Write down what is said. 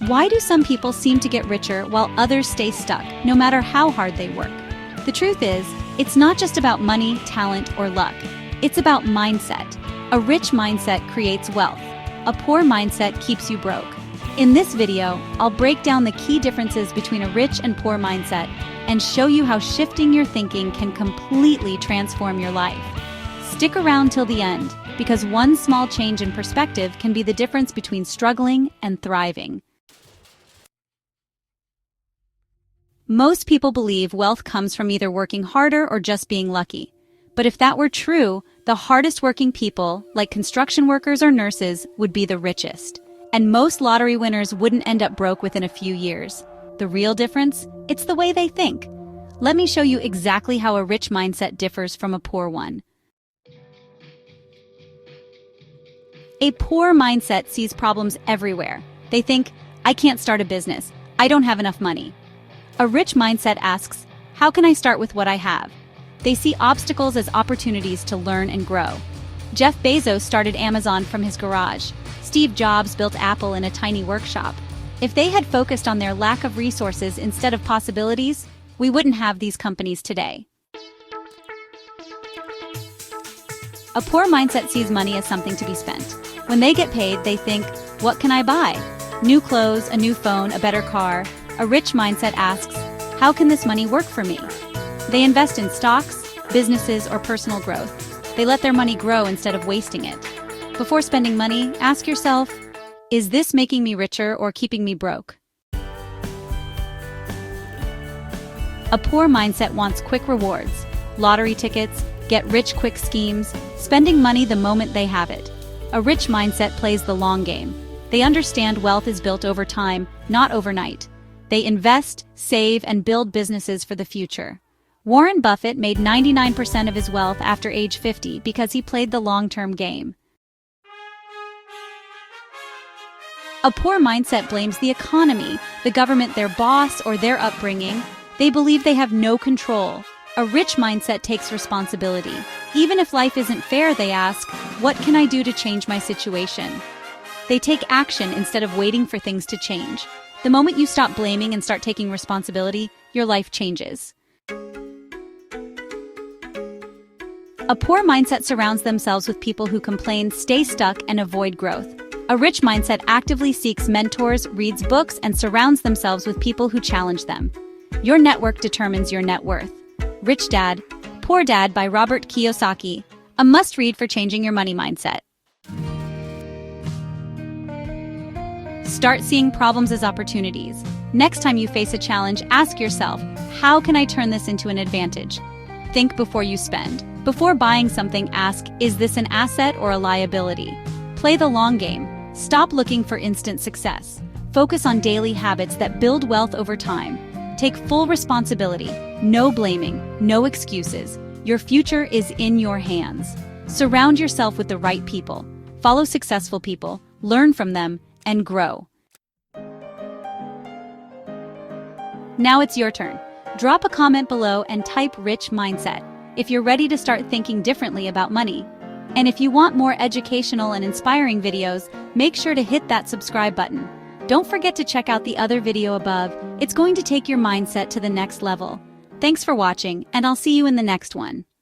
Why do some people seem to get richer while others stay stuck, no matter how hard they work? The truth is, it's not just about money, talent, or luck. It's about mindset. A rich mindset creates wealth. A poor mindset keeps you broke. In this video, I'll break down the key differences between a rich and poor mindset and show you how shifting your thinking can completely transform your life. Stick around till the end, because one small change in perspective can be the difference between struggling and thriving. Most people believe wealth comes from either working harder or just being lucky. But if that were true, the hardest working people, like construction workers or nurses, would be the richest. And most lottery winners wouldn't end up broke within a few years. The real difference? It's the way they think. Let me show you exactly how a rich mindset differs from a poor one. A poor mindset sees problems everywhere. They think, I can't start a business. I don't have enough money. A rich mindset asks, how can I start with what I have? They see obstacles as opportunities to learn and grow. Jeff Bezos started Amazon from his garage. Steve Jobs built Apple in a tiny workshop. If they had focused on their lack of resources instead of possibilities, we wouldn't have these companies today. A poor mindset sees money as something to be spent. When they get paid, they think, what can I buy? New clothes, a new phone, a better car. A rich mindset asks, how can this money work for me? They invest in stocks, businesses, or personal growth. They let their money grow instead of wasting it. Before spending money, ask yourself, is this making me richer or keeping me broke? A poor mindset wants quick rewards, lottery tickets, get-rich-quick schemes, spending money the moment they have it. A rich mindset plays the long game. They understand wealth is built over time, not overnight. They invest, save, and build businesses for the future. Warren Buffett made 99% of his wealth after age 50 because he played the long-term game. A poor mindset blames the economy, the government, their boss, or their upbringing. They believe they have no control. A rich mindset takes responsibility. Even if life isn't fair, they ask, what can I do to change my situation? They take action instead of waiting for things to change. The moment you stop blaming and start taking responsibility, your life changes. A poor mindset surrounds themselves with people who complain, stay stuck, and avoid growth. A rich mindset actively seeks mentors, reads books, and surrounds themselves with people who challenge them. Your network determines your net worth. Rich Dad, Poor Dad by Robert Kiyosaki, a must-read for changing your money mindset. Start seeing problems as opportunities. Next time you face a challenge, ask yourself, how can I turn this into an advantage? Think before you spend. Before buying something, ask, is this an asset or a liability? Play the long game. Stop looking for instant success. Focus on daily habits that build wealth over time. Take full responsibility. No blaming, no excuses. Your future is in your hands. Surround yourself with the right people. Follow successful people, learn from them, and grow. Now it's your turn. Drop a comment below and type rich mindset if you're ready to start thinking differently about money. And if you want more educational and inspiring videos, make sure to hit that subscribe button. Don't forget to check out the other video above. It's going to take your mindset to the next level. Thanks for watching, and I'll see you in the next one.